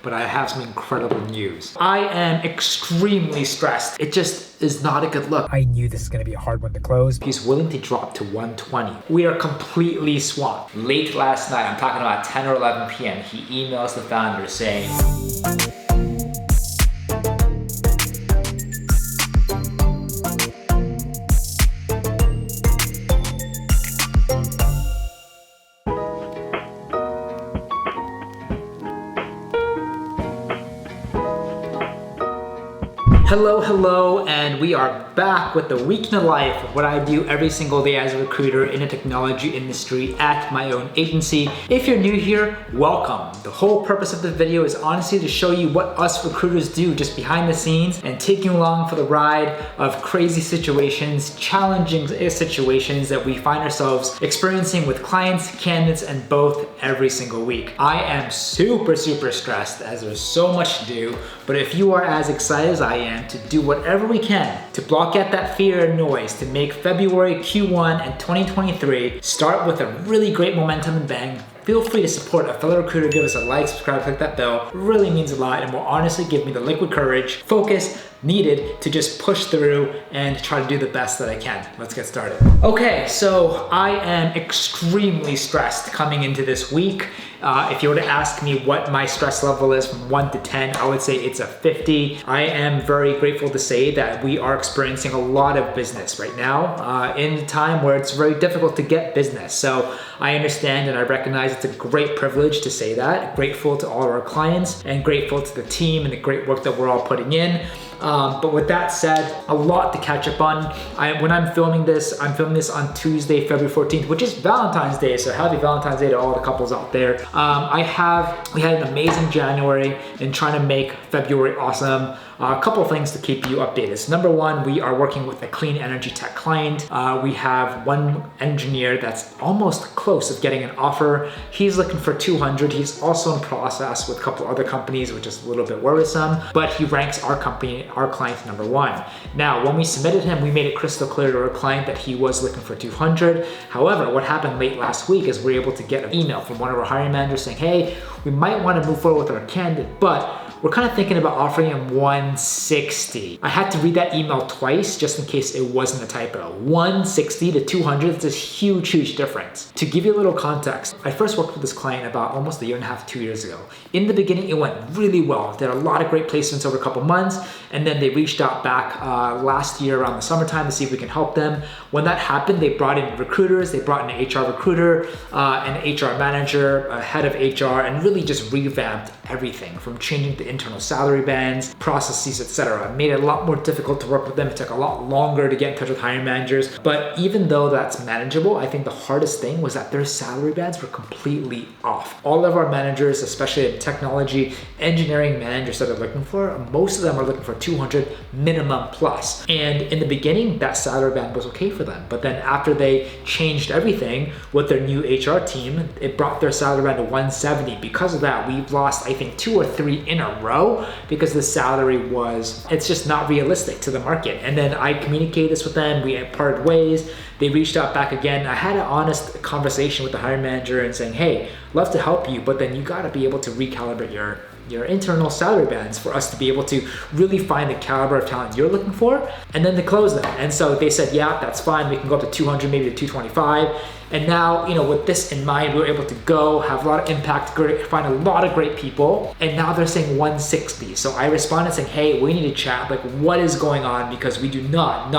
but I have some incredible news. I am extremely stressed. It just is not a good look. I knew this is gonna be a hard one to close. He's willing to drop to 120. We are completely swamped. Late last night, I'm talking about 10 or 11 p.m., he emails the founder saying, Hello, and we are back with the week in the life of what I do every single day as a recruiter in the technology industry at my own agency. If you're new here, welcome. The whole purpose of this video is honestly to show you what us recruiters do just behind the scenes and take you along for the ride of crazy situations, challenging situations that we find ourselves experiencing with clients, candidates, and both every single week. I am super stressed as there's so much to do, but if you are as excited as I am to do whatever we can to block out that fear and noise to make February Q1 and 2023 start with a really great momentum and bang, feel free to support a fellow recruiter. Give us a like, subscribe, click that bell. It really means a lot and will honestly give me the liquid courage, focus needed to just push through and try to do the best that I can. Let's get started. Okay, so I am extremely stressed coming into this week. If you were to ask me what my stress level is from 1 to 10, I would say it's a 50. I am very grateful to say that we are experiencing a lot of business right now in a time where it's very difficult to get business. So I understand and I recognize it's a great privilege to say that. Grateful to all of our clients and grateful to the team and the great work that we're all putting in. But with that said, a lot to catch up on. When I'm filming this on Tuesday, February 14th, which is Valentine's Day. So happy Valentine's Day to all the couples out there. We had an amazing January in trying to make February awesome. A couple of things to keep you updated. So number one, we are working with a clean energy tech client. We have one engineer that's almost close of getting an offer. He's looking for 200. He's also in process with a couple other companies, which is a little bit worrisome, but he ranks our company, our client, number one. Now, when we submitted him, we made it crystal clear to our client that he was looking for 200. However, what happened late last week is we were able to get an email from one of our hiring managers saying, hey, we might want to move forward with our candidate, but we're kind of thinking about offering him 160. I had to read that email twice just in case it wasn't a typo. 160 to 200, it's a huge difference. To give you a little context, I first worked with this client about almost a year and a half, 2 years ago. In the beginning, it went really well. Did a lot of great placements over a couple months, and then they reached out back last year around the summertime to see if we can help them. When that happened, they brought in recruiters, they brought in an HR recruiter, an HR manager, a head of HR, and really just revamped everything from changing the internal salary bands, processes, etc. It made it a lot more difficult to work with them. It took a lot longer to get in touch with hiring managers. But even though that's manageable, I think the hardest thing was that their salary bands were completely off. All of our managers, especially in technology, engineering managers that are looking for, most of them are looking for 200 minimum plus. And in the beginning, that salary band was okay for them. But then after they changed everything with their new HR team, it brought their salary band to 170. Because of that, we've lost, I think, 2 or 3 in a row because the salary it's just not realistic to the market. And then I communicated this with them, we parted ways, they reached out back again. I had an honest conversation with the hiring manager and saying, hey, love to help you, but then you gotta be able to recalibrate your internal salary bands for us to be able to really find the caliber of talent you're looking for and then to close them. And so they said, yeah, that's fine. We can go up to 200, maybe to 225. And now, with this in mind, we were able to go, have a lot of impact, find a lot of great people. And now they're saying 160. So I responded saying, hey, we need to chat. Like, what is going on? Because we do not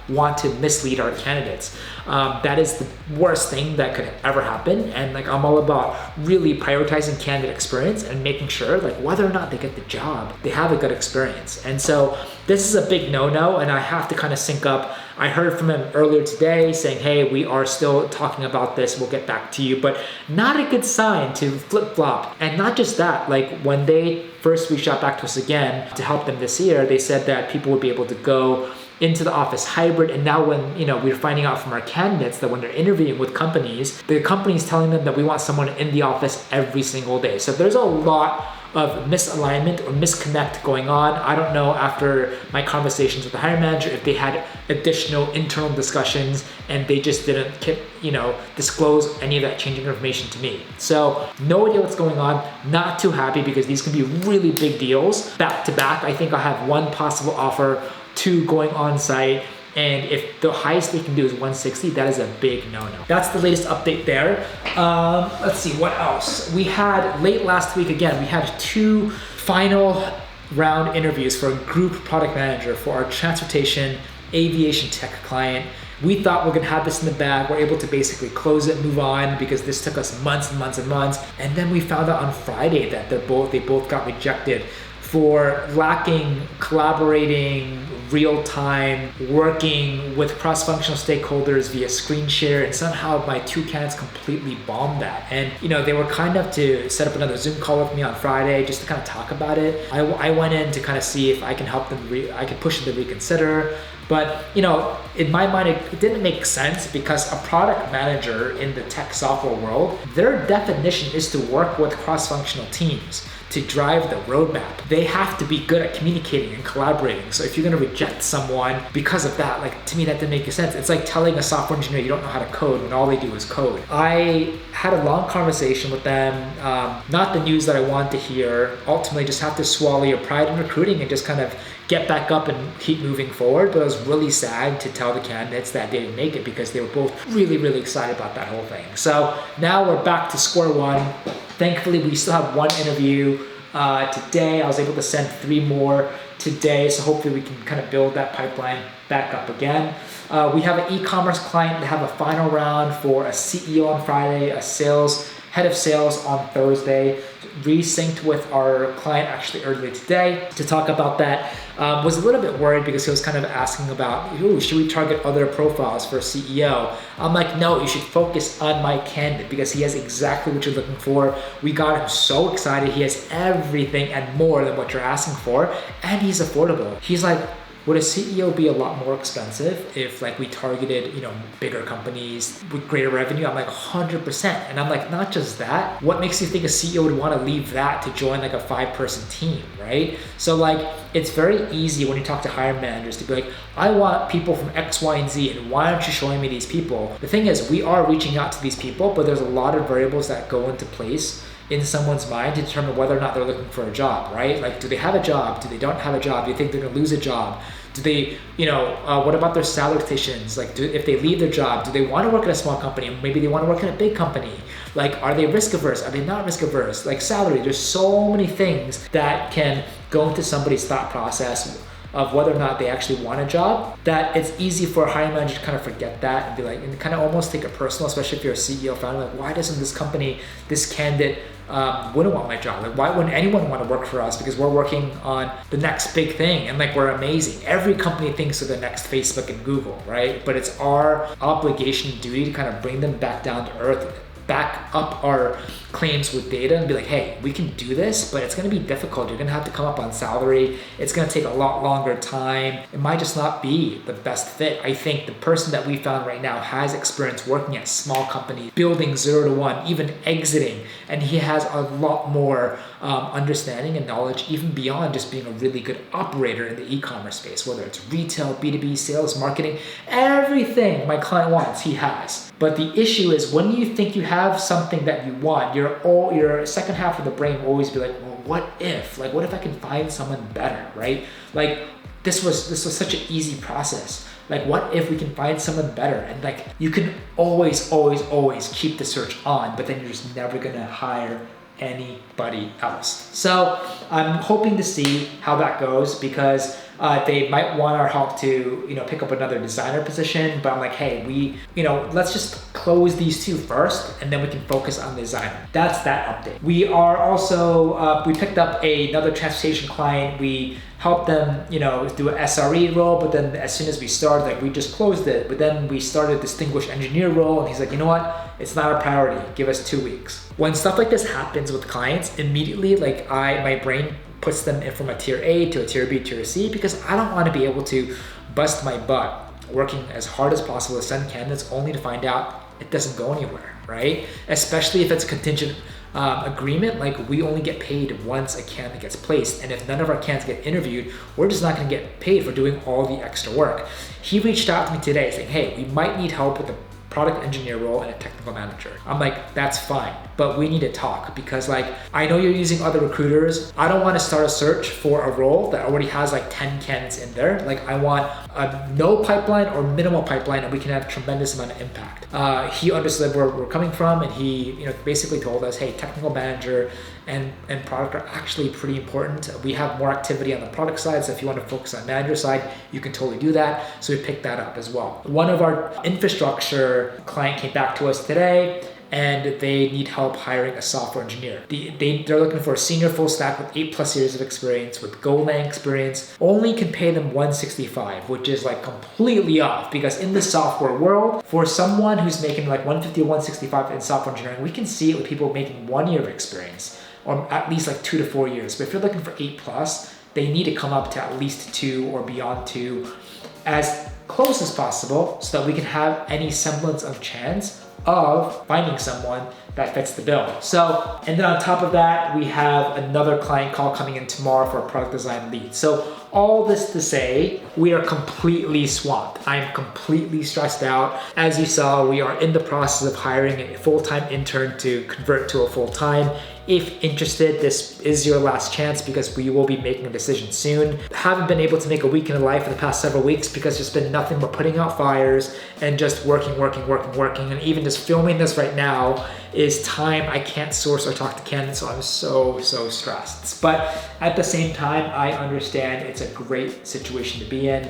want to mislead our candidates. That is the worst thing that could ever happen. And I'm all about really prioritizing candidate experience and making sure whether or not they get the job, they have a good experience. And so this is a big no-no, and I have to kind of sync up. I heard from him earlier today saying, hey, we are still talking about this, we'll get back to you, but not a good sign to flip-flop. And not just that, when they first reached out back to us again to help them this year, they said that people would be able to go into the office hybrid. And now when we're finding out from our candidates that when they're interviewing with companies, the company's telling them that we want someone in the office every single day. So there's a lot of misalignment or misconnect going on. I don't know after my conversations with the hiring manager if they had additional internal discussions and they just didn't disclose any of that changing information to me. So no idea what's going on. Not too happy because these can be really big deals back to back. I think I have one possible offer, 2 going on site. And if the highest they can do is 160, that is a big no-no. That's the latest update there. Let's see, what else? We had, late last week, again, we had 2 final round interviews for a group product manager for our transportation aviation tech client. We thought we're gonna have this in the bag. We're able to basically close it, move on, because this took us months and months and months. And then we found out on Friday that they both got rejected for lacking collaborating, real-time, working with cross-functional stakeholders via screen share, and somehow my 2 candidates completely bombed that. And they were kind enough to set up another Zoom call with me on Friday just to kind of talk about it. I went in to kind of see if I can help them, I can push them to reconsider. But in my mind, it didn't make sense because a product manager in the tech software world, their definition is to work with cross-functional teams to drive the roadmap. They have to be good at communicating and collaborating. So if you're gonna reject someone because of that, to me that didn't make sense. It's like telling a software engineer you don't know how to code when all they do is code. I had a long conversation with them, not the news that I wanted to hear. Ultimately, just have to swallow your pride in recruiting and just kind of get back up and keep moving forward. But I was really sad to tell the candidates that they didn't make it because they were both really, really excited about that whole thing. So now we're back to square one. Thankfully, we still have 1 interview today. I was able to send 3 more today, so hopefully we can kind of build that pipeline back up again. We have an e-commerce client that have a final round for a CEO on Friday, a head of sales on Thursday. Resynced with our client actually earlier today to talk about that. Was a little bit worried because he was kind of asking about, should we target other profiles for a CEO? I'm like, no, you should focus on my candidate because he has exactly what you're looking for. We got him so excited. He has everything and more than what you're asking for, and he's affordable. He's like, would a CEO be a lot more expensive if we targeted, bigger companies with greater revenue? I'm like 100%. And I'm like, not just that, what makes you think a CEO would want to leave that to join a 5-person team, right? So it's very easy when you talk to hiring managers to be like, I want people from X, Y, and Z, and why aren't you showing me these people? The thing is, we are reaching out to these people, but there's a lot of variables that go into place in someone's mind to determine whether or not they're looking for a job, right? Do they have a job? Do they don't have a job? Do you think they're gonna lose a job? Do they, what about their salary expectations? If they leave their job, do they want to work at a small company? Maybe they want to work in a big company. Are they risk averse? Are they not risk averse? Salary, there's so many things that can go into somebody's thought process of whether or not they actually want a job, that it's easy for a hiring manager to kind of forget that and be like, and kind of almost take it personal, especially if you're a CEO founder, why doesn't this company, this candidate wouldn't want my job? Why wouldn't anyone want to work for us? Because we're working on the next big thing and we're amazing. Every company thinks of the next Facebook and Google, right? But it's our obligation and duty to kind of bring them back down to earth, back up our claims with data and be like, hey, we can do this, but it's gonna be difficult. You're gonna have to come up on salary. It's gonna take a lot longer time. It might just not be the best fit. I think the person that we found right now has experience working at small companies, building 0 to 1, even exiting, and he has a lot more understanding and knowledge, even beyond just being a really good operator in the e-commerce space, whether it's retail, B2B, sales, marketing, everything my client wants, he has. But the issue is when you think you have something that you want, your second half of the brain will always be like, well, what if? What if I can find someone better, right? This was such an easy process. What if we can find someone better? And you can always keep the search on, but then you're just never gonna hire anybody else. So I'm hoping to see how that goes because they might want our help to, pick up another designer position, but I'm like, hey, let's just close these 2 first and then we can focus on the designer. That's that update. We are also, we picked up another transportation client. We helped them, do an SRE role, but then as soon as we started, we just closed it, but then we started a distinguished engineer role and he's like, you know what? It's not a priority. Give us 2 weeks. When stuff like this happens with clients, immediately, my brain puts them in from a tier A to a tier B to a C because I don't want to be able to bust my butt working as hard as possible to send candidates only to find out it doesn't go anywhere, right? Especially if it's contingent agreement, like we only get paid once a candidate gets placed. And if none of our candidates get interviewed, we're just not gonna get paid for doing all the extra work. He reached out to me today saying, hey, we might need help with the product engineer role and a technical manager. I'm like, that's fine, but we need to talk because like, I know you're using other recruiters. I don't want to start a search for a role that already has like 10 candidates in there. Like I want a no pipeline or minimal pipeline and we can have tremendous amount of impact. He understood where we're coming from and he basically told us, hey, technical manager and product are actually pretty important. We have more activity on the product side, so if you want to focus on manager side, you can totally do that. So we picked that up as well. One of our infrastructure client came back to us today and they need help hiring a software engineer. They're looking for a senior full stack with 8+ years of experience, with Golang experience, only can pay them $165, which is like completely off because in the software world, for someone who's making like $150 or $165 in software engineering, we can see it with people making 1 year of experience or at least like 2 to 4 years. But if you're looking for 8+, they need to come up to at least 2 or beyond 2 as close as possible so that we can have any semblance of chance of finding someone that fits the bill. So, and then on top of that, we have another client call coming in tomorrow for a product design lead. So all this to say, we are completely swamped. I'm completely stressed out. As you saw, we are in the process of hiring a full-time intern to convert to a full-time. If interested, this is your last chance because we will be making a decision soon. Haven't been able to make a week in a life for the past several weeks because there's been nothing but putting out fires and just working. And even just filming this right now is time I can't source or talk to candidates, so I'm so stressed. But at the same time, I understand it's a great situation to be in.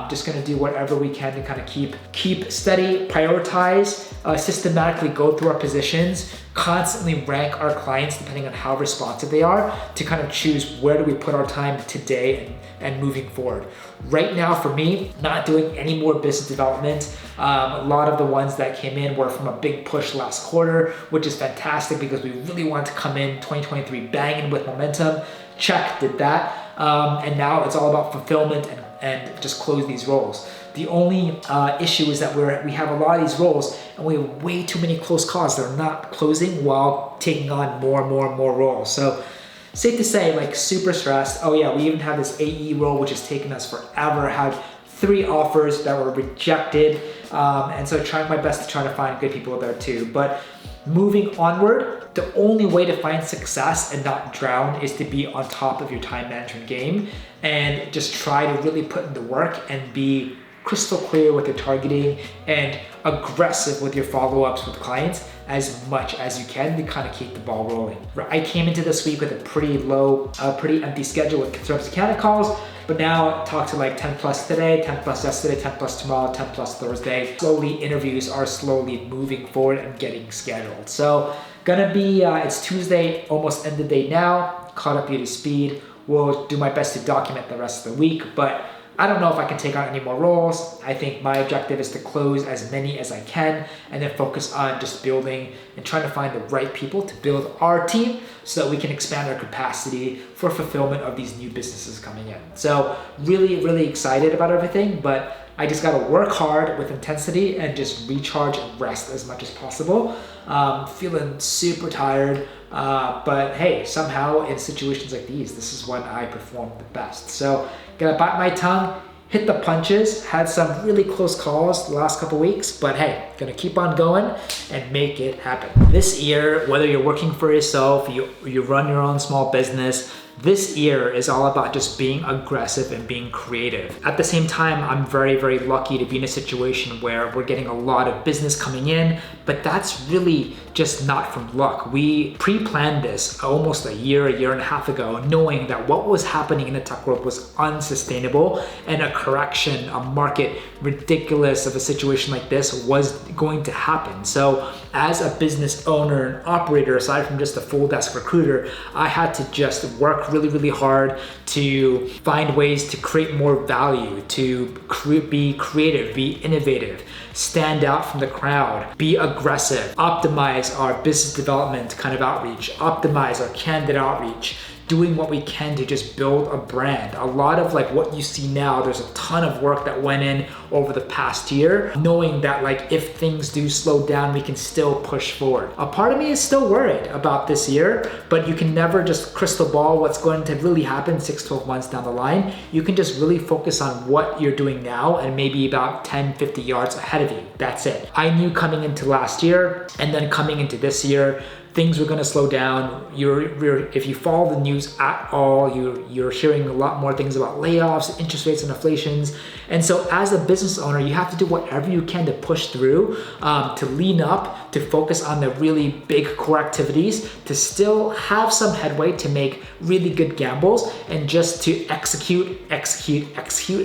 Just gonna do whatever we can to kind of keep steady, prioritize, systematically go through our positions, constantly rank our clients depending on how responsive they are to kind of choose where do we put our time today and moving forward. Right now for me, not doing any more business development. A lot of the ones that came in were from a big push last quarter, which is fantastic because we really want to come in 2023 banging with momentum. Check, did that. And now it's all about fulfillment and just close these roles. The only issue is that we have a lot of these roles and we have way too many close calls that are not closing while taking on more roles. So safe to say, like super stressed. Oh yeah, we even have this AE role, which has taken us forever. Had 3 offers that were rejected. And so trying my best to try to find good people there too. But moving onward, the only way to find success and not drown is to be on top of your time management game and just try to really put in the work and be crystal clear with your targeting and aggressive with your follow-ups with clients as much as you can to kind of keep the ball rolling. I came into this week with a pretty empty schedule with constructive candidate calls, but now I talked to like 10+ today, 10+ yesterday, 10+ tomorrow, 10+ Thursday. Slowly, interviews are slowly moving forward and getting scheduled. So gonna be, it's Tuesday, almost end of the day now, caught up you to speed. Will do my best to document the rest of the week, but I don't know if I can take on any more roles. I think my objective is to close as many as I can and then focus on just building and trying to find the right people to build our team so that we can expand our capacity for fulfillment of these new businesses coming in. So really excited about everything, but I just gotta work hard with intensity and just recharge and rest as much as possible. Feeling super tired, but hey, somehow in situations like these, this is when I perform the best. So gotta bite my tongue, hit the punches, had some really close calls the last couple weeks, but hey, gonna keep on going and make it happen. This year, whether you're working for yourself, you run your own small business, this year is all about just being aggressive and being creative. At the same time, I'm very lucky to be in a situation where we're getting a lot of business coming in, but that's really just not from luck. We pre-planned this almost a year and a half ago, knowing that what was happening in the tech world was unsustainable and a correction, a market ridiculous of a situation like this was going to happen. So as a business owner and operator, aside from just a full desk recruiter, I had to just work really hard to find ways to create more value, to be creative, be innovative, stand out from the crowd, be aggressive, optimize our business development kind of outreach, optimize our candidate outreach, doing what we can to just build a brand. A lot of like what you see now, there's a ton of work that went in over the past year, knowing that like if things do slow down, we can still push forward. A part of me is still worried about this year, but you can never just crystal ball what's going to really happen 6-12 months down the line. You can just really focus on what you're doing now and maybe about 10-50 yards ahead of you. That's it. I knew coming into last year and then coming into this year, things were going to slow down. If you follow the news at all, you're hearing a lot more things about layoffs, interest rates, and inflations. And so as a business owner, you have to do whatever you can to push through, to lean up, to focus on the really big core activities, to still have some headway, to make really good gambles, and just to execute,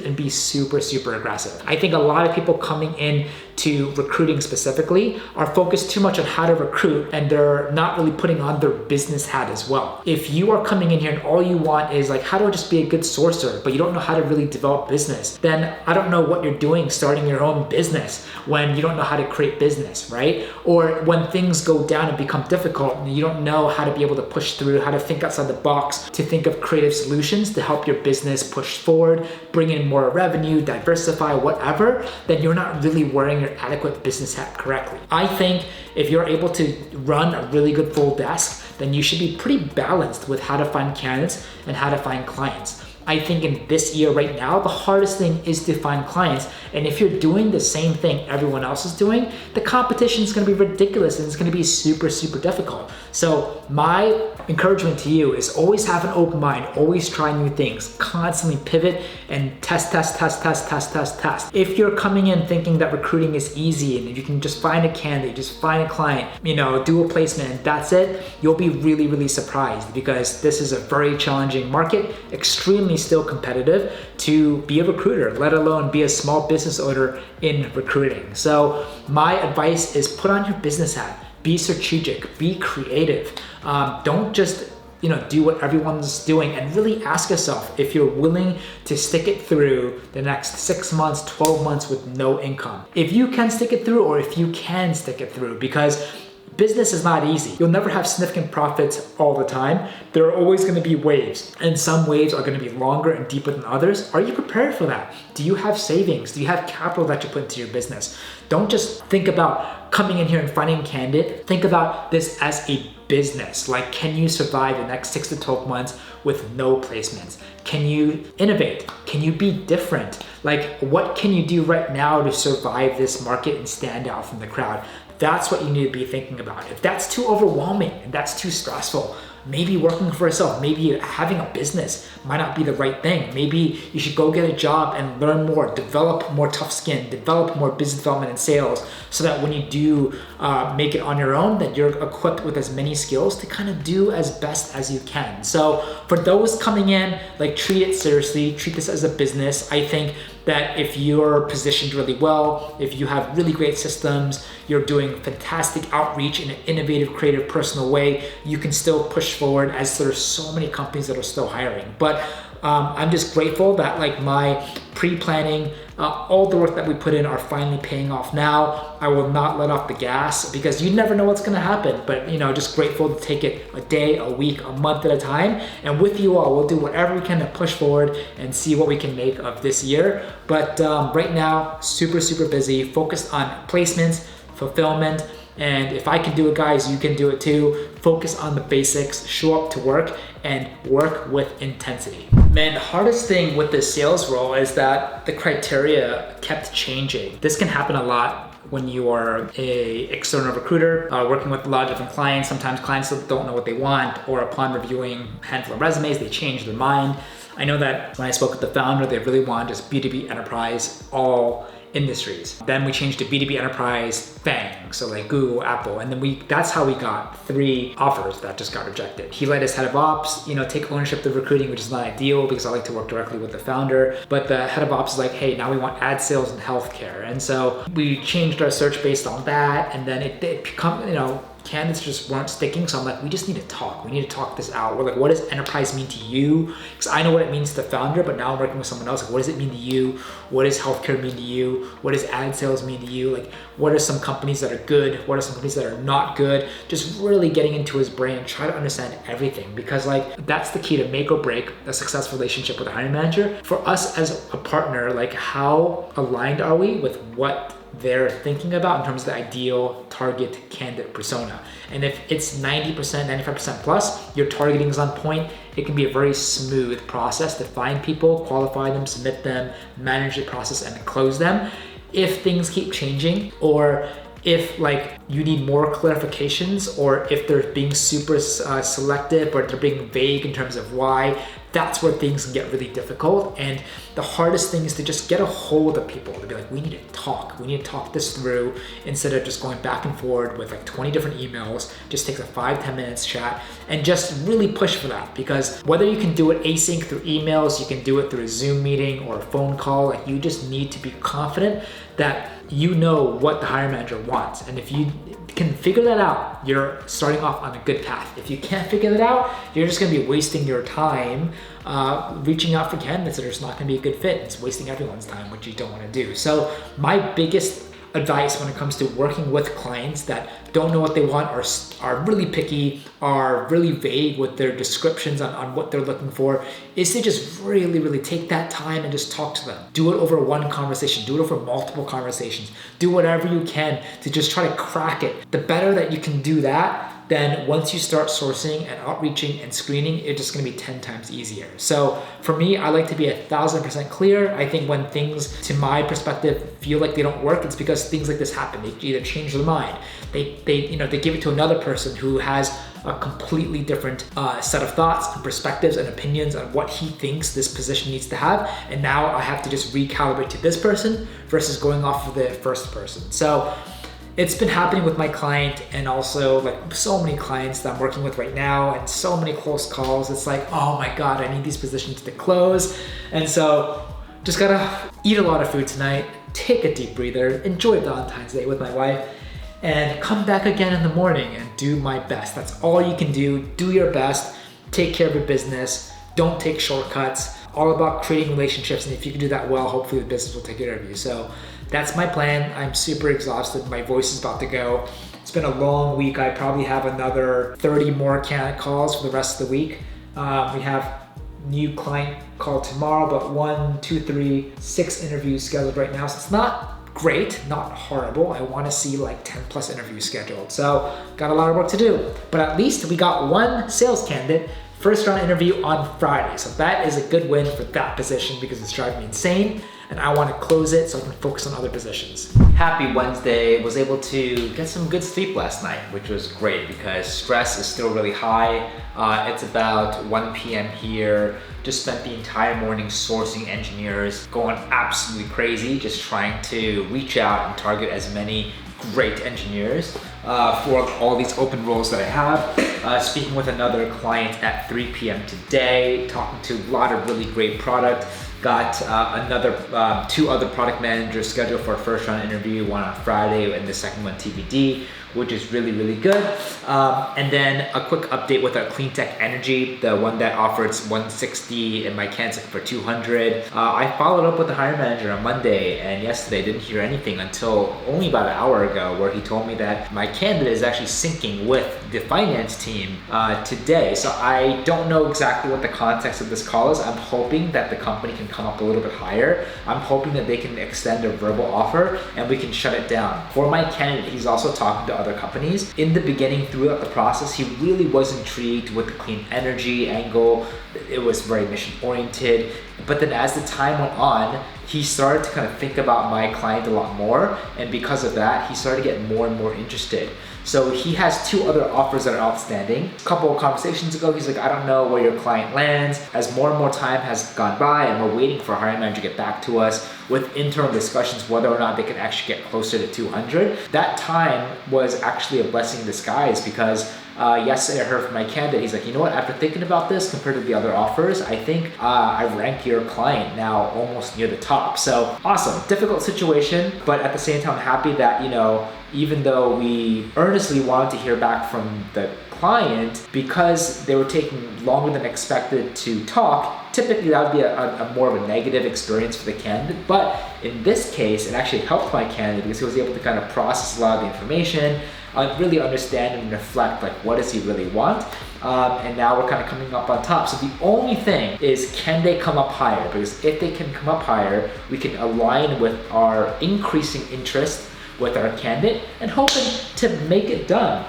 and be super, super aggressive. I think a lot of people coming in to recruiting specifically are focused too much on how to recruit, and they're not really putting on their business hat as well. If you are coming in here and all you want is like, how do I just be a good sourcer, but you don't know how to really develop business, then I don't know what you're doing starting your own business when you don't know how to create business, right? Or when things go down and become difficult and you don't know how to be able to push through, how to think outside the box, to think of creative solutions to help your business push forward, bring in more revenue, diversify, whatever, then you're not really wearing your adequate business hat correctly. I think if you're able to run a really good full desk, then you should be pretty balanced with how to find candidates and how to find clients. I think in this year right now, the hardest thing is to find clients. And if you're doing the same thing everyone else is doing, the competition is going to be ridiculous and it's going to be super, super difficult. So my encouragement to you is always have an open mind, always try new things, constantly pivot and test. If you're coming in thinking that recruiting is easy and you can just find a candidate, just find a client, do a placement and that's it, you'll be really, really surprised, because this is a very challenging market, extremely still competitive to be a recruiter, let alone be a small business owner in recruiting. So my advice is put on your business hat, be strategic, be creative. Don't just do what everyone's doing, and really ask yourself if you're willing to stick it through the next 6 months, 12 months with no income. If you can stick it through, or if you can stick it through, because business is not easy. You'll never have significant profits all the time. There are always going to be waves, and some waves are going to be longer and deeper than others. Are you prepared for that? Do you have savings? Do you have capital that you put into your business? Don't just think about coming in here and finding a candidate. Think about this as a business. Like, can you survive the next 6 to 12 months with no placements? Can you innovate? Can you be different? Like, what can you do right now to survive this market and stand out from the crowd? That's what you need to be thinking about. If that's too overwhelming and that's too stressful, maybe working for yourself, maybe having a business might not be the right thing. Maybe you should go get a job and learn more, develop more tough skin, develop more business development and sales, so that when you do make it on your own, that you're equipped with as many skills to kind of do as best as you can. So for those coming in, like, treat it seriously, treat this as a business. I think that if you're positioned really well, if you have really great systems, you're doing fantastic outreach in an innovative, creative, personal way, you can still push forward, as there's so many companies that are still hiring. But I'm just grateful that like my pre-planning, all the work that we put in are finally paying off now. I will not let off the gas, because you never know what's gonna happen. But just grateful to take it a day, a week, a month at a time. And with you all, we'll do whatever we can to push forward and see what we can make of this year. But right now, super, super busy, focused on placements, fulfillment. And if I can do it, guys, you can do it too. Focus on the basics, show up to work, and work with intensity. Man, the hardest thing with this sales role is that the criteria kept changing. This can happen a lot when you are a external recruiter, working with a lot of different clients. Sometimes clients don't know what they want, or upon reviewing a handful of resumes, they change their mind. I know that when I spoke with the founder, they really wanted just B2B enterprise, all industries. Then we changed to B2B enterprise, FANG, so like Google, Apple, and then that's how we got 3 offers that just got rejected. He let his head of ops, take ownership of the recruiting, which is not ideal because I like to work directly with the founder. But the head of ops is like, hey, now we want ad sales and healthcare. And so we changed our search based on that, and then it become, candidates just weren't sticking. So I'm like, we just need to talk. We need to talk this out. We're like, what does enterprise mean to you? Because I know what it means to the founder, but now I'm working with someone else. Like, what does it mean to you? What does healthcare mean to you? What does ad sales mean to you? Like, what are some companies that are good? What are some companies that are not good? Just really getting into his brain and try to understand everything, because like that's the key to make or break a successful relationship with a hiring manager. For us as a partner, like how aligned are we with what they're thinking about in terms of the ideal target candidate persona? And if it's 90%, 95% plus, your targeting is on point, it can be a very smooth process to find people, qualify them, submit them, manage the process, and close them. If things keep changing, or if like you need more clarifications, or if they're being super selective, or they're being vague in terms of why, that's where things can get really difficult. And the hardest thing is to just get a hold of people, to be like, we need to talk. We need to talk this through, instead of just going back and forward with like 20 different emails. Just takes a 5-10 minutes chat and just really push for that. Because whether you can do it async through emails, you can do it through a Zoom meeting or a phone call, like you just need to be confident that you know what the hiring manager wants. And if you can figure that out, you're starting off on a good path. If you can't figure that out, you're just gonna be wasting your time reaching out for candidates that are just not gonna be a good fit. It's wasting everyone's time, which you don't wanna do. So my biggest advice when it comes to working with clients that don't know what they want, are really picky, are really vague with their descriptions on what they're looking for, is to just really take that time and just talk to them. Do it over one conversation, do it over multiple conversations, do whatever you can to just try to crack it. The better that you can do that, then once you start sourcing and outreaching and screening, it's just gonna be 10 times easier. So for me, I like to be 1000% clear. I think when things, to my perspective, feel like they don't work, it's because things like this happen. They either change their mind, they give it to another person who has a completely different set of thoughts and perspectives and opinions on what he thinks this position needs to have. And now I have to just recalibrate to this person versus going off of the first person. So it's been happening with my client, and also like so many clients that I'm working with right now, and so many close calls. It's like, oh my God, I need these positions to close. And so just gotta eat a lot of food tonight, take a deep breather, enjoy Valentine's Day with my wife, and come back again in the morning and do my best. That's all you can do. Do your best, take care of your business, don't take shortcuts. All about creating relationships, and if you can do that well, hopefully the business will take care of you. So that's my plan. I'm super exhausted. My voice is about to go. It's been a long week. I probably have another 30 more candidate calls for the rest of the week. We have new client call tomorrow, but 1, 2, 3, 6 interviews scheduled right now. So it's not great, not horrible. I want to see like 10 plus interviews scheduled. So got a lot of work to do, but at least we got one sales candidate first round interview on Friday. So that is a good win for that position, because it's driving me insane and I want to close it so I can focus on other positions. Happy Wednesday. Was able to get some good sleep last night, which was great because stress is still really high. It's about 1 p.m. here. Just spent the entire morning sourcing engineers, going absolutely crazy, just trying to reach out and target as many great engineers for all these open roles that I have. Speaking with another client at 3 p.m. today, talking to a lot of really great product. Got two other product managers scheduled for a first round interview, one on Friday and the second one TBD, which is really good. And then a quick update with our Cleantech Energy, the one that offers 160 and my candidates for 200. I followed up with the hiring manager on Monday, and yesterday didn't hear anything until only about an hour ago, where he told me that my candidate is actually syncing with the finance team today. So I don't know exactly what the context of this call is. I'm hoping that the company can come up a little bit higher. I'm hoping that they can extend a verbal offer and we can shut it down. For my candidate, he's also talking to other companies. In the beginning, throughout the process, he really was intrigued with the clean energy angle. It was very mission oriented. But then as the time went on, he started to kind of think about my client a lot more. And because of that, he started to get more and more interested. So he has 2 other offers that are outstanding. A couple of conversations ago, he's like, I don't know where your client lands. As more and more time has gone by and we're waiting for a hiring manager to get back to us with internal discussions whether or not they can actually get closer to 200. That time was actually a blessing in disguise, because yesterday I heard from my candidate, he's like, you know what, after thinking about this compared to the other offers, I think I rank your client now almost near the top. So awesome. Difficult situation, but at the same time, I'm happy that, even though we earnestly wanted to hear back from the client, because they were taking longer than expected to talk, typically that would be a more of a negative experience for the candidate. But in this case, it actually helped my candidate because he was able to kind of process a lot of the information, really understand and reflect like what does he really want. And now we're kind of coming up on top. So the only thing is, can they come up higher? Because if they can come up higher, we can align with our increasing interest with our candidate and hoping to make it done.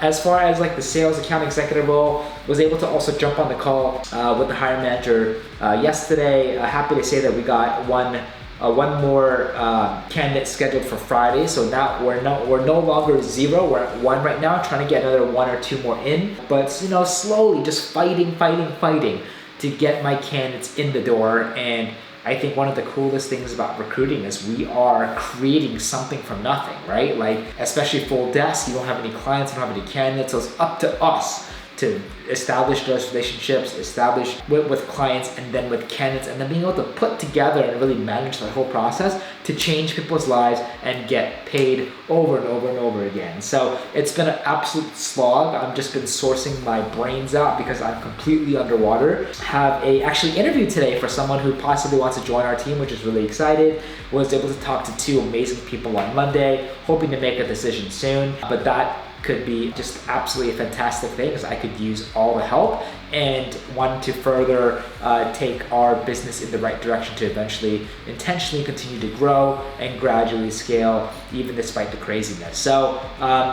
As far as like the sales account executive role, was able to also jump on the call with the hiring manager yesterday. Happy to say that we got one more candidate scheduled for Friday. So now we're no longer 0. We're at 1 right now, trying to get another 1 or 2 more in. But slowly, just fighting to get my candidates in the door. And I think one of the coolest things about recruiting is we are creating something from nothing, right? Like, especially full desk, you don't have any clients, you don't have any candidates, so it's up to us to establish those relationships, establish with clients and then with candidates, and then being able to put together and really manage the whole process to change people's lives and get paid over and over and over again. So it's been an absolute slog. I've just been sourcing my brains out because I'm completely underwater. Have a actually interview today for someone who possibly wants to join our team, which is really excited. Was able to talk to 2 amazing people on Monday, hoping to make a decision soon. But that could be just absolutely a fantastic thing because I could use all the help and want to further take our business in the right direction to eventually intentionally continue to grow and gradually scale even despite the craziness. So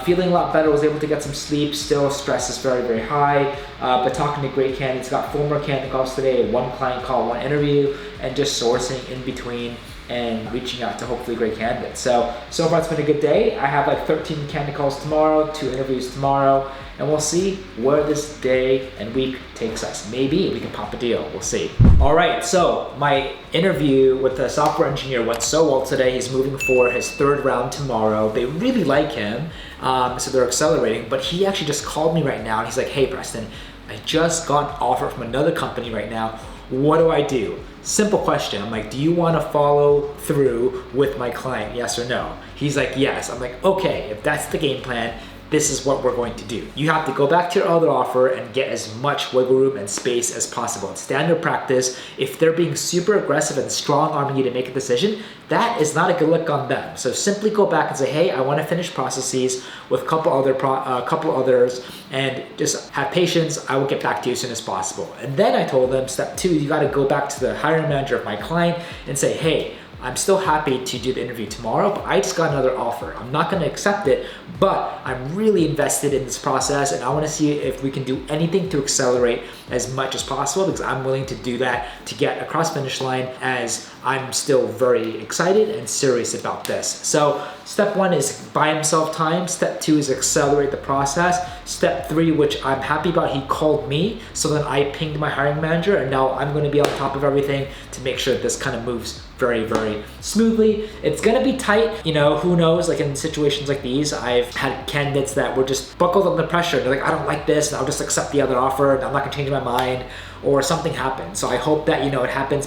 feeling a lot better, was able to get some sleep. Still stress is very, very high, but talking to great candidates. Got 4 more candidate calls today, 1 client call, 1 interview, and just sourcing in between and reaching out to hopefully great candidates. So far it's been a good day. I have like 13 candidate calls tomorrow, 2 interviews tomorrow, and we'll see where this day and week takes us. Maybe we can pop a deal, we'll see. All right, so my interview with the software engineer went so well today. He's moving for his 3rd round tomorrow. They really like him, so they're accelerating, but he actually just called me right now and he's like, hey Preston, I just got an offer from another company right now. What do I do? Simple question. I'm like, do you want to follow through with my client? Yes or no? He's like, yes. I'm like, okay, if that's the game plan, this is what we're going to do. You have to go back to your other offer and get as much wiggle room and space as possible. It's standard practice. If they're being super aggressive and strong arming you to make a decision, that is not a good look on them. So simply go back and say, hey, I want to finish processes with a couple others and just have patience. I will get back to you as soon as possible. And then I told them, step 2, you got to go back to the hiring manager of my client and say, hey, I'm still happy to do the interview tomorrow, but I just got another offer. I'm not gonna accept it, but I'm really invested in this process and I wanna see if we can do anything to accelerate as much as possible because I'm willing to do that to get across finish line as I'm still very excited and serious about this. So step 1 is buy himself time. Step 2 is accelerate the process. Step 3, which I'm happy about, he called me. So then I pinged my hiring manager and now I'm gonna be on top of everything to make sure that this kind of moves very, very smoothly. It's gonna be tight, who knows, like in situations like these, I've had candidates that were just buckled under pressure. They're like, I don't like this and I'll just accept the other offer and I'm not gonna change my mind, or something happens. So I hope that, it happens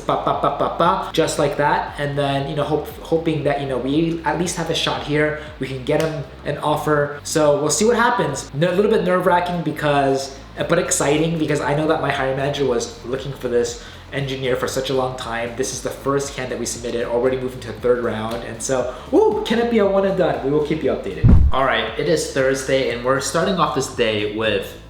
just like that. And then, hoping that, we at least have a shot here. We can get him an offer. So we'll see what happens. A little bit nerve-wracking but exciting because I know that my hiring manager was looking for this engineer for such a long time. This is the first candidate we submitted, already moving to a 3rd round. And so, can it be a one and done? We will keep you updated. All right, it is Thursday and we're starting off this day with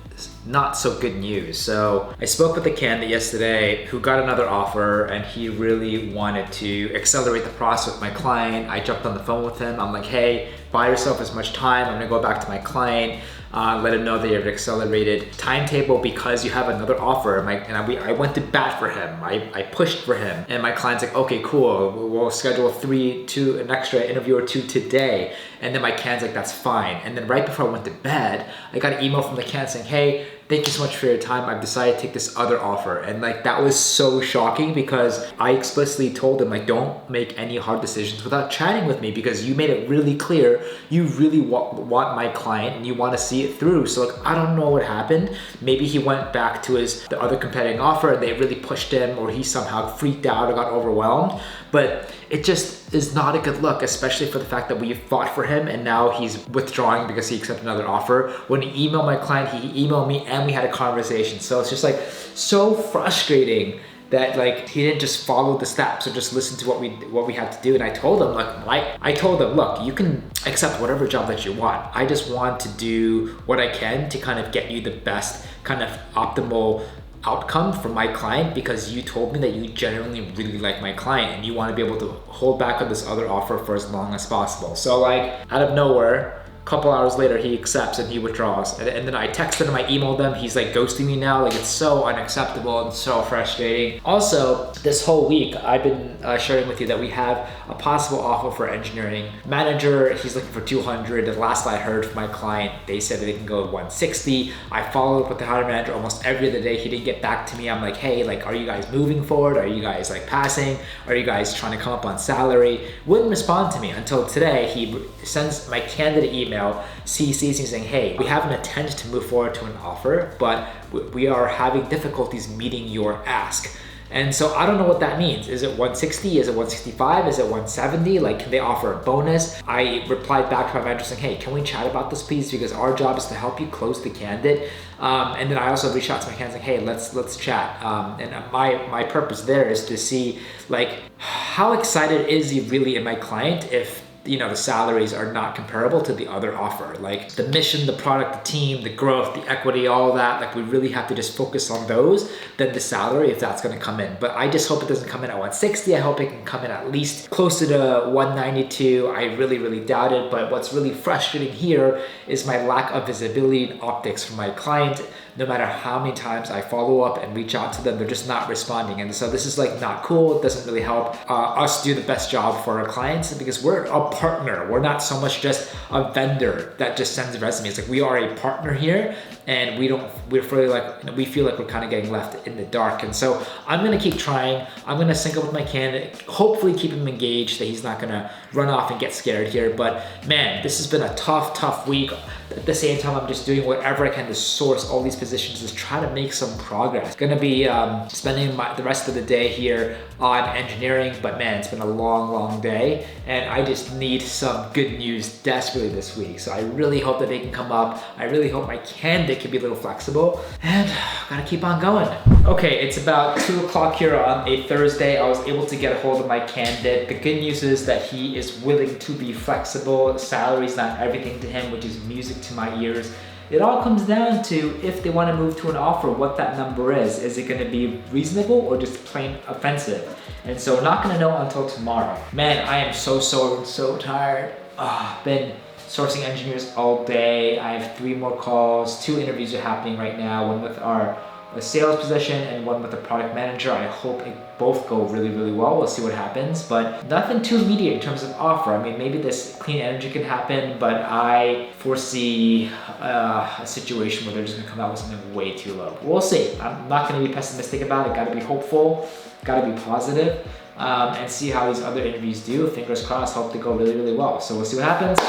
not so good news. So I spoke with a candidate yesterday who got another offer and he really wanted to accelerate the process with my client. I jumped on the phone with him. I'm like, hey, buy yourself as much time. I'm gonna go back to my client, let him know that you have an accelerated timetable because you have another offer. I went to bat for him. I pushed for him. And my client's like, okay, cool. We'll schedule an extra interview or 2 today. And then my candidate's like, that's fine. And then right before I went to bed, I got an email from the candidate saying, hey, thank you so much for your time. I've decided to take this other offer. And that was so shocking because I explicitly told him, don't make any hard decisions without chatting with me because you made it really clear you really want my client and you want to see it through. So I don't know what happened. Maybe he went back to the other competing offer and they really pushed him, or he somehow freaked out or got overwhelmed. But it just this is not a good look, especially for the fact that we fought for him and now he's withdrawing because he accepted another offer. When he emailed my client, he emailed me and we had a conversation. So it's just like so frustrating that like he didn't just follow the steps or just listen to what we had to do. And I told him, look, you can accept whatever job that you want. I just want to do what I can to kind of get you the best kind of optimal outcome for my client, because you told me that you genuinely really like my client and you want to be able to hold back on this other offer for as long as possible. So like out of nowhere, couple hours later, he accepts and he withdraws. And then I texted him, I emailed him, he's like ghosting me now. Like it's so unacceptable and so frustrating. Also, this whole week, I've been sharing with you that we have a possible offer for engineering manager. He's looking for 200. The last I heard from my client, they said that they can go at 160. I followed up with the hiring manager almost every other day. He didn't get back to me. I'm like, hey, like, are you guys moving forward? Are you guys like passing? Are you guys trying to come up on salary? Wouldn't respond to me until today. He sends my candidate email, CCs me saying, hey, we have an intent to move forward to an offer, but we are having difficulties meeting your ask. And so I don't know what that means. Is it 160? Is it 165? Is it 170? Like, can they offer a bonus? I replied back to my manager saying, hey, can we chat about this please? Because our job is to help you close the candidate. And then I also reached out to my candidate saying, hey, let's chat. And my purpose there is to see like, how excited is he really in my client if the salaries are not comparable to the other offer. Like the mission, the product, the team, the growth, the equity, all that, like we really have to just focus on those, then the salary, if that's gonna come in. But I just hope it doesn't come in at 160. I hope it can come in at least closer to 192. I really, really doubt it. But what's really frustrating here is my lack of visibility and optics from my client. No matter how many times I follow up and reach out to them, they're just not responding. And so this is like not cool. It doesn't really help us do the best job for our clients, because we're a partner. We're not so much just a vendor that just sends resumes. Like we are a partner here, and we feel like we're kind of getting left in the dark. And so I'm gonna keep trying. I'm gonna sync up with my candidate, hopefully keep him engaged, that he's not gonna run off and get scared here. But man, this has been a tough week. At the same time, I'm just doing whatever I can to source all these positions, to try to make some progress. Gonna be spending the rest of the day here on engineering, but man, it's been a long day, and I just need some good news desperately this week. So I really hope that they can come up. I really hope my candidate can be a little flexible, and gotta keep on going. Okay, it's about 2 o'clock here on a Thursday. I was able to get a hold of my candidate. The good news is that he is willing to be flexible. Salary's not everything to him, which is music to my ears. It all comes down to if they want to move to an offer, what that number is. Is it going to be reasonable or just plain offensive? And so not going to know until tomorrow. Man, I am so tired. Been sourcing engineers all day. I have 3 more calls. 2 interviews are happening right now. One with a sales position and one with a product manager. I hope it both go really well. We'll see what happens, but nothing too immediate in terms of offer. I mean, maybe this clean energy can happen, but I foresee a situation where they're just gonna come out with something way too low. We'll see. I'm not gonna be pessimistic about it. Gotta be hopeful, gotta be positive, and see how these other interviews do. Fingers crossed, hope they go really well. So we'll see what happens.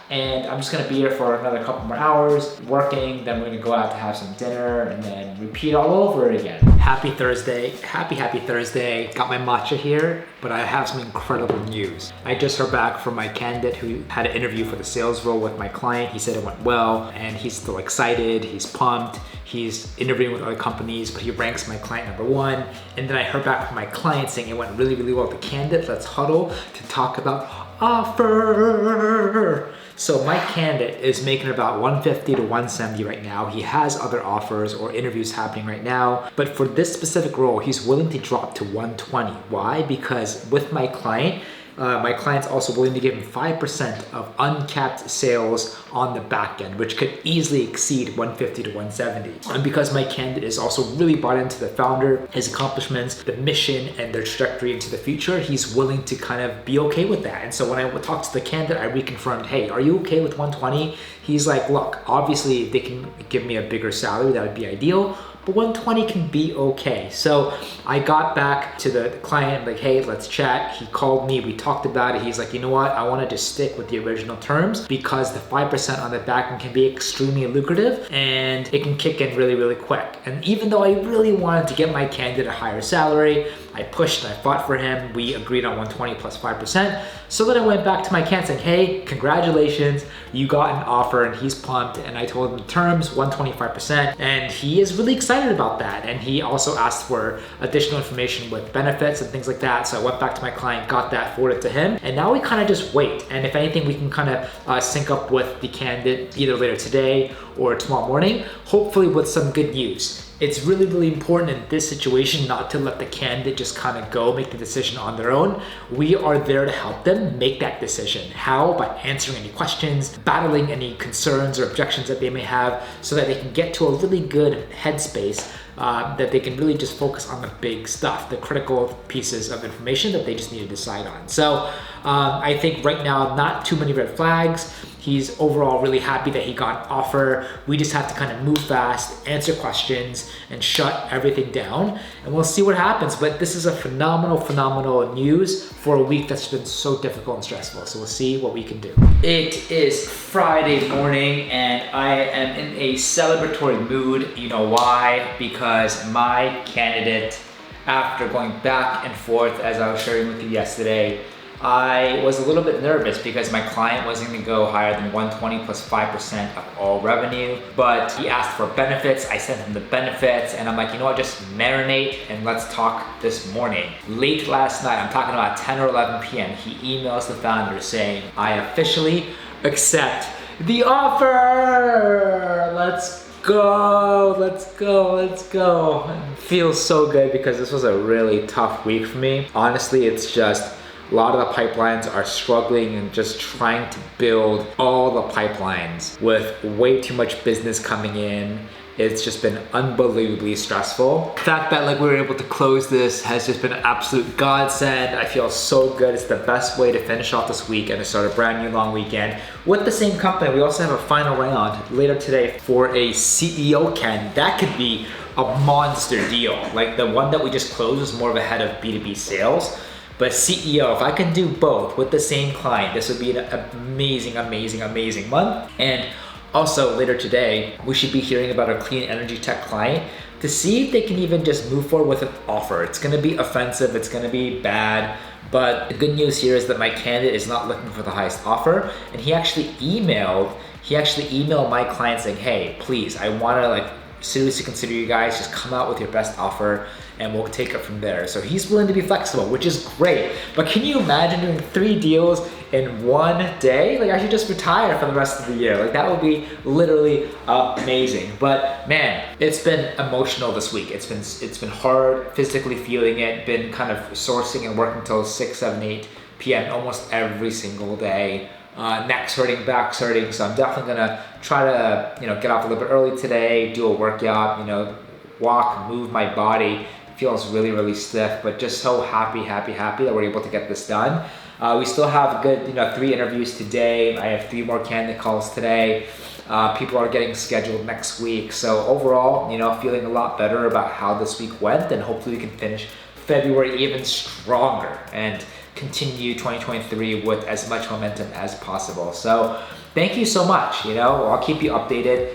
And I'm just gonna be here for another couple more hours working, then we're gonna go out to have some dinner and then repeat all over again. Happy Thursday, happy Thursday. Got my matcha here, but I have some incredible news. I just heard back from my candidate who had an interview for the sales role with my client. He said it went well, and he's still excited, he's pumped. He's interviewing with other companies, but he ranks my client number 1. And then I heard back from my client saying it went really well with the candidate. Let's huddle to talk about offer. So my candidate is making about 150 to 170 right now. He has other offers or interviews happening right now, but for this specific role, he's willing to drop to 120. Why? Because with my client's also willing to give him 5% of uncapped sales on the back end, which could easily exceed 150 to 170. And because my candidate is also really bought into the founder, his accomplishments, the mission, and their trajectory into the future, he's willing to kind of be okay with that. And so when I talked to the candidate, I reconfirmed, hey, are you okay with 120? He's like, look, obviously if they can give me a bigger salary, that would be ideal, but 120 can be okay. So I got back to the client, like, hey, let's chat. He called me, we talked about it. He's like, you know what? I want to just stick with the original terms because the 5% on the back end can be extremely lucrative and it can kick in really quick. And even though I really wanted to get my candidate a higher salary, I pushed, I fought for him. We agreed on 120 plus 5%. So then I went back to my candidate saying, hey, congratulations, you got an offer, and he's pumped. And I told him the terms, 125%, and he is really excited about that. And he also asked for additional information with benefits and things like that. So I went back to my client, got that, forwarded to him, and now we kind of just wait. And if anything, we can kind of sync up with the candidate either later today or tomorrow morning, hopefully with some good news. It's really, really important in this situation not to let the candidate just kind of go make the decision on their own. We are there to help them make that decision. How? By answering any questions, battling any concerns or objections that they may have, so that they can get to a really good headspace that they can really just focus on the big stuff, the critical pieces of information that they just need to decide on. So I think right now, not too many red flags. He's overall really happy that he got an offer. We just have to kind of move fast, answer questions, and shut everything down. And we'll see what happens. But this is a phenomenal news for a week that's been so difficult and stressful. So we'll see what we can do. It is Friday morning and I am in a celebratory mood. You know why? Because my candidate, after going back and forth, as I was sharing with you yesterday, I was a little bit nervous because my client wasn't gonna go higher than 120 plus 5% of all revenue, but he asked for benefits. I sent him the benefits and I'm like, you know what, just marinate and let's talk this morning. Late last night, I'm talking about 10 or 11 p.m., he emails the founder saying, I officially accept the offer. Let's go. It feels so good because this was a really tough week for me. Honestly, it's just a lot of the pipelines are struggling and just trying to build all the pipelines with way too much business coming in. It's just been unbelievably stressful. The fact that we were able to close this has just been an absolute godsend. I feel so good. It's the best way to finish off this week and to start a brand new long weekend with the same company. We also have a final round later today for a CEO candidate. That could be a monster deal. Like the one that we just closed is more of a head of B2B sales. But CEO, if I can do both with the same client, this would be an amazing month. And also later today, we should be hearing about our clean energy tech client to see if they can even just move forward with an offer. It's gonna be offensive, it's gonna be bad, but the good news here is that my candidate is not looking for the highest offer. And he actually emailed my client saying, hey, please, I wanna seriously consider you guys, just come out with your best offer and we'll take it from there. So he's willing to be flexible, which is great. But can you imagine doing 3 deals in one day? I should just retire for the rest of the year. That would be literally amazing. But man, it's been emotional this week. It's been hard physically feeling it, been kind of sourcing and working till 6, 7, 8 p.m. almost every single day. Neck's hurting, back's hurting, so I'm definitely gonna try to get off a little bit early today, do a workout, walk, move my body. It feels really stiff, but just so happy that we're able to get this done. We still have a good 3 interviews today. I have 3 more candidate calls today. People are getting scheduled next week. So overall, feeling a lot better about how this week went, and hopefully we can finish February even stronger and continue 2023 with as much momentum as possible. So thank you so much. I'll keep you updated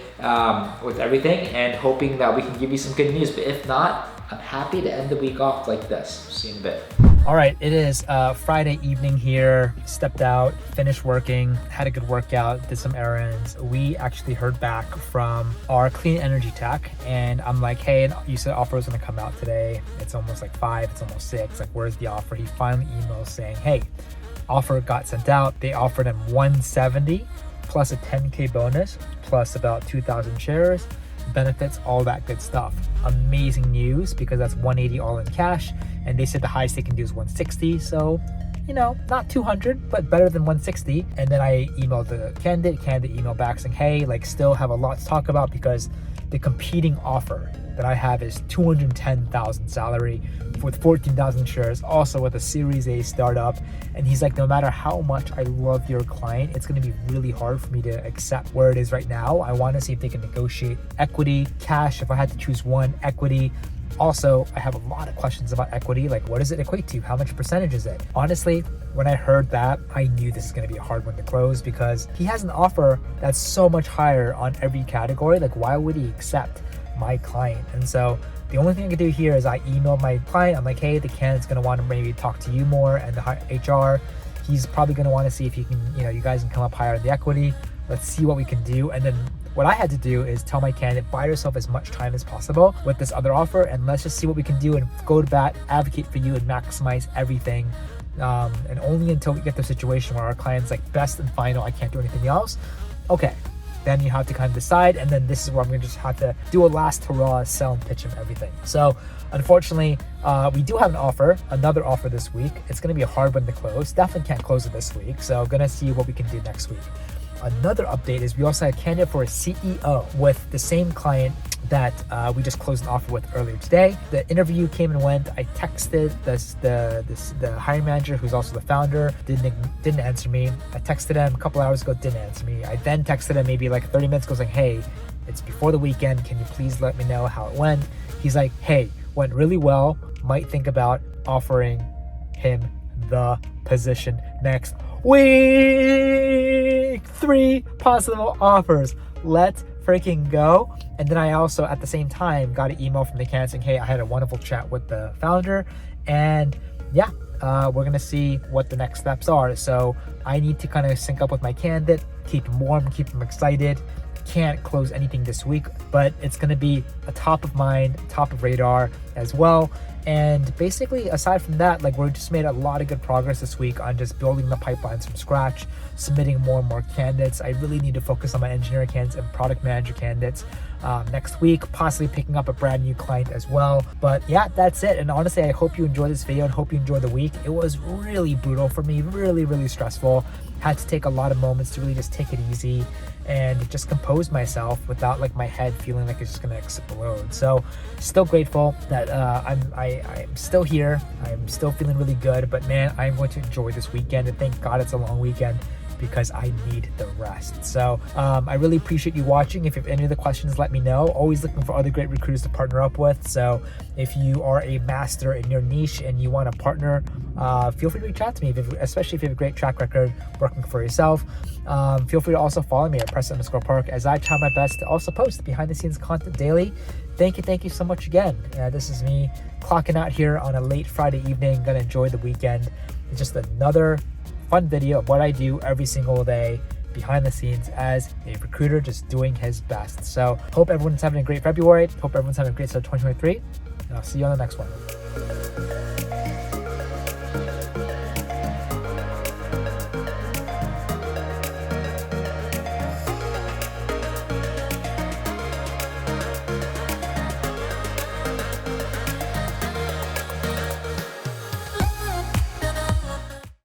with everything and hoping that we can give you some good news. But if not, I'm happy to end the week off like this. See you in a bit. All right, it is Friday evening here. Stepped out, finished working, had a good workout, did some errands. We actually heard back from our clean energy tech, and I'm like, hey, you said offer was gonna come out today. It's almost 5, it's almost 6. Where's the offer? He finally emails saying, hey, offer got sent out. They offered him 170 plus a 10K bonus plus about 2,000 shares. Benefits, all that good stuff. Amazing news because that's 180 all in cash, and they said the highest they can do is 160. So, not 200, but better than 160. And then I emailed the candidate emailed back saying, hey, still have a lot to talk about because the competing offer that I have is 210,000 salary with 14,000 shares, also with a Series A startup. And he's like, no matter how much I love your client, it's gonna be really hard for me to accept where it is right now. I wanna see if they can negotiate equity, cash, if I had to choose one, equity. Also, I have a lot of questions about equity, what does it equate to? How much percentage is it? Honestly, when I heard that, I knew this is gonna be a hard one to close because he has an offer that's so much higher on every category. Why would he accept my client? And so The only thing I can do here is I emailed my client. I'm like, hey, the candidate's going to want to maybe talk to you more, and the HR, he's probably going to want to see if you can, you guys can come up higher in the equity. Let's see what we can do. And then what I had to do is tell my candidate, buy yourself as much time as possible with this other offer, and let's just see what we can do and go to bat, advocate for you, and maximize everything. And only until we get the situation where our client's like, best and final, I can't do anything else. Okay, then you have to kind of decide, and then this is where I'm gonna just have to do a last hurrah, sell and pitch and everything. So unfortunately, we do have another offer this week. It's gonna be a hard one to close. Definitely can't close it this week, so gonna see what we can do next week. Another update is we also had a candidate for a CEO with the same client that we just closed an offer with earlier today. The interview came and went. I texted the hiring manager, who's also the founder, didn't answer me. I texted him a couple hours ago, didn't answer me. I then texted him maybe like 30 minutes ago saying, hey, it's before the weekend, can you please let me know how it went? He's like, hey, went really well, might think about offering him the position next week. 3 possible offers. Let's freaking go. And then I also at the same time got an email from the candidate saying, hey, I had a wonderful chat with the founder, and yeah, we're gonna see what the next steps are. So I need to kind of sync up with my candidate, keep him warm, keep him excited. Can't close anything this week, but it's going to be a top of mind, top of radar as well. And basically, aside from that, like, we've just made a lot of good progress this week on just building the pipelines from scratch, submitting more and more candidates. I really need to focus on my engineering candidates and product manager candidates next week, possibly picking up a brand new client as well. But yeah, that's it. And honestly, I hope you enjoyed this video and hope you enjoyed the week. It was really brutal for me, really stressful. Had to take a lot of moments to really just take it easy and just compose myself without like my head feeling like it's just gonna explode. So still grateful that I'm still here. I'm still feeling really good, but man, I'm going to enjoy this weekend, and thank God it's a long weekend because I need the rest. So I really appreciate you watching. If you have any other questions, let me know. Always looking for other great recruiters to partner up with. So if you are a master in your niche and you want to partner, feel free to reach out to me, especially if you have a great track record working for yourself. Feel free to also follow me at Preston_Park as I try my best to also post behind the scenes content daily. Thank you so much again. This is me clocking out here on a late Friday evening. Gonna enjoy the weekend. It's just another fun video of what I do every single day behind the scenes as a recruiter, just doing his best. So hope everyone's having a great February. Hope everyone's having a great start 2023. And I'll see you on the next one.